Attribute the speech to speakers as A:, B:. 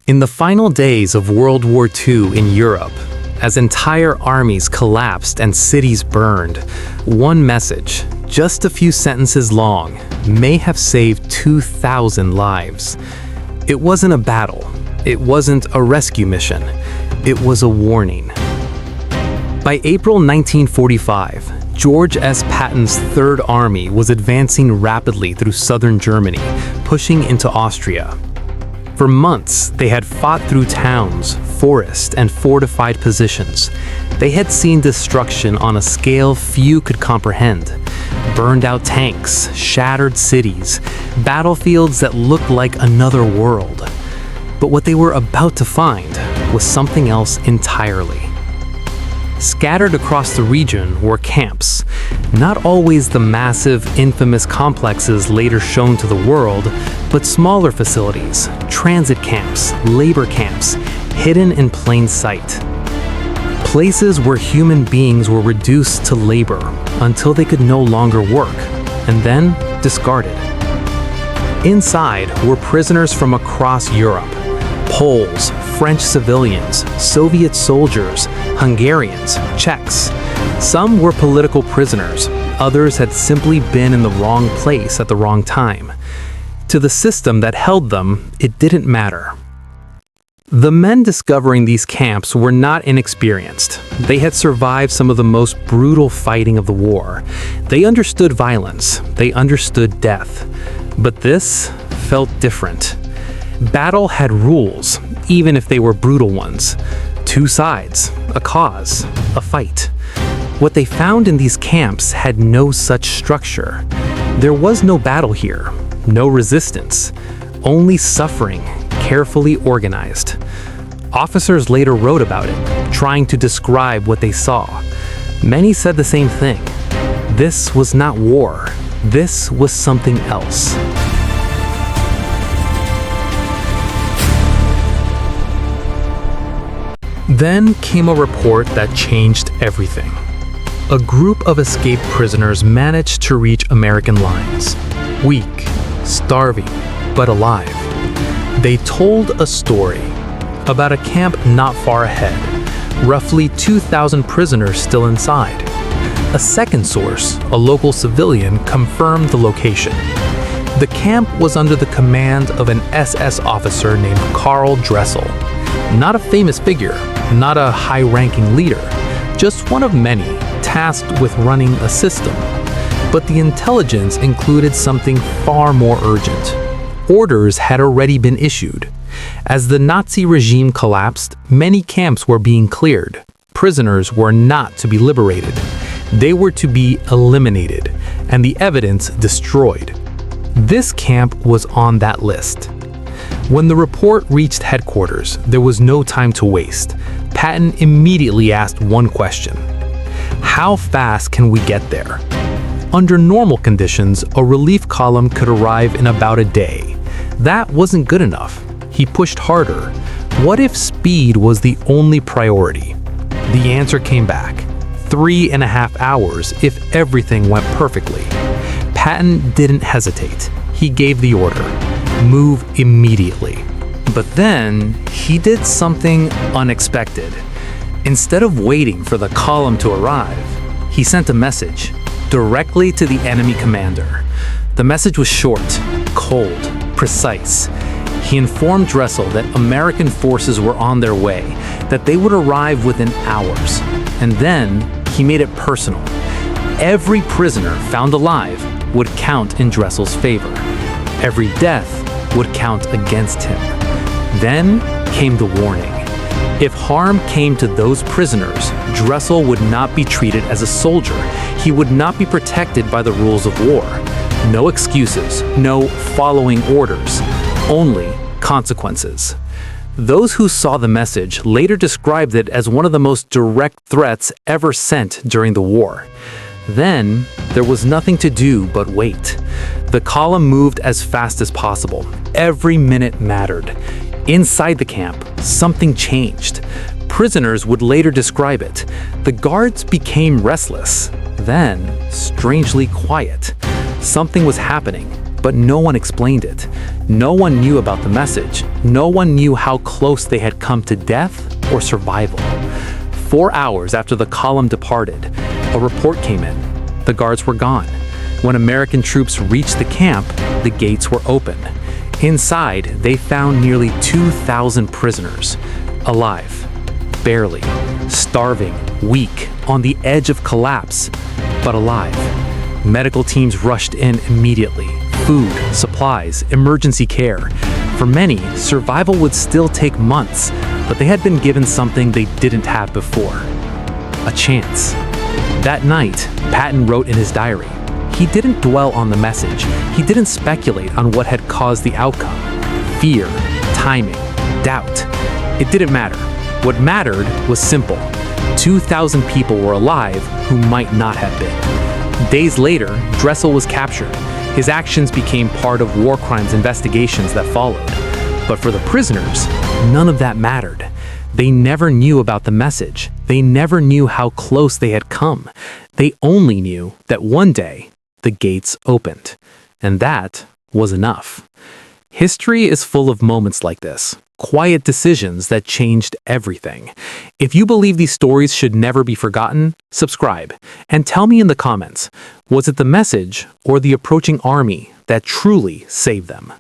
A: In the final days of World War II in Europe, as entire armies collapsed and cities burned, one message, just a few sentences long, may have saved 2,000 lives. It wasn't a battle. It wasn't a rescue mission. It was a warning. By April 1945, George S. Patton's Third Army was advancing rapidly through southern Germany, pushing into Austria. For months, they had fought through towns, forests, and fortified positions. They had seen destruction on a scale few could comprehend. Burned out tanks, shattered cities, battlefields that looked like another world. But what they were about to find was something else entirely. Scattered across the region were camps, not always the massive, infamous complexes later shown to the world, but smaller facilities, transit camps, labor camps, hidden in plain sight. Places where human beings were reduced to labor until they could no longer work, and then discarded. Inside were prisoners from across Europe. Poles, French civilians, Soviet soldiers, Hungarians, Czechs. Some were political prisoners, others had simply been in the wrong place at the wrong time. To the system that held them, it didn't matter. The men discovering these camps were not inexperienced. They had survived some of the most brutal fighting of the war. They understood violence, they understood death. But this felt different. Battle had rules, even if they were brutal ones. Two sides, a cause, a fight. What they found in these camps had no such structure. There was no battle here, no resistance, only suffering, carefully organized. Officers later wrote about it, trying to describe what they saw. Many said the same thing. This was not war. This was something else. Then came a report that changed everything. A group of escaped prisoners managed to reach American lines. Weak, starving, but alive. They told a story about a camp not far ahead, roughly 2,000 prisoners still inside. A second source, a local civilian, confirmed the location. The camp was under the command of an SS officer named Karl Dressel. Not a famous figure, not a high-ranking leader, just one of many tasked with running a system. But the intelligence included something far more urgent. Orders had already been issued. As the Nazi regime collapsed, many camps were being cleared. Prisoners were not to be liberated. They were to be eliminated, and the evidence destroyed. This camp was on that list. When the report reached headquarters, there was no time to waste. Patton immediately asked one question. How fast can we get there? Under normal conditions, a relief column could arrive in about a day. That wasn't good enough. He pushed harder. What if speed was the only priority? The answer came back. 3.5 hours if everything went perfectly. Patton didn't hesitate. He gave the order. Move immediately. But then, he did something unexpected. Instead of waiting for the column to arrive, he sent a message directly to the enemy commander. The message was short, cold, precise. He informed Dressel that American forces were on their way, that they would arrive within hours. And then, he made it personal. Every prisoner found alive would count in Dressel's favor. Every death would count against him. Then came the warning. If harm came to those prisoners, Dressel would not be treated as a soldier. He would not be protected by the rules of war. No excuses, no following orders, only consequences. Those who saw the message later described it as one of the most direct threats ever sent during the war. Then, there was nothing to do but wait. The column moved as fast as possible. Every minute mattered. Inside the camp, something changed. Prisoners would later describe it. The guards became restless, then strangely quiet. Something was happening, but no one explained it. No one knew about the message. No one knew how close they had come to death or survival. 4 hours after the column departed, a report came in. The guards were gone. When American troops reached the camp, the gates were open. Inside, they found nearly 2,000 prisoners, alive, barely, starving, weak, on the edge of collapse, but alive. Medical teams rushed in immediately. Food, supplies, emergency care. For many, survival would still take months, but they had been given something they didn't have before: a chance. That night, Patton wrote in his diary. He didn't dwell on the message. He didn't speculate on what had caused the outcome. Fear, timing, doubt. It didn't matter. What mattered was simple. 2,000 people were alive who might not have been. Days later, Dressel was captured. His actions became part of war crimes investigations that followed. But for the prisoners, none of that mattered. They never knew about the message. They never knew how close they had come. They only knew that one day, the gates opened. And that was enough. History is full of moments like this, quiet decisions that changed everything. If you believe these stories should never be forgotten, subscribe and tell me in the comments, was it the message or the approaching army that truly saved them?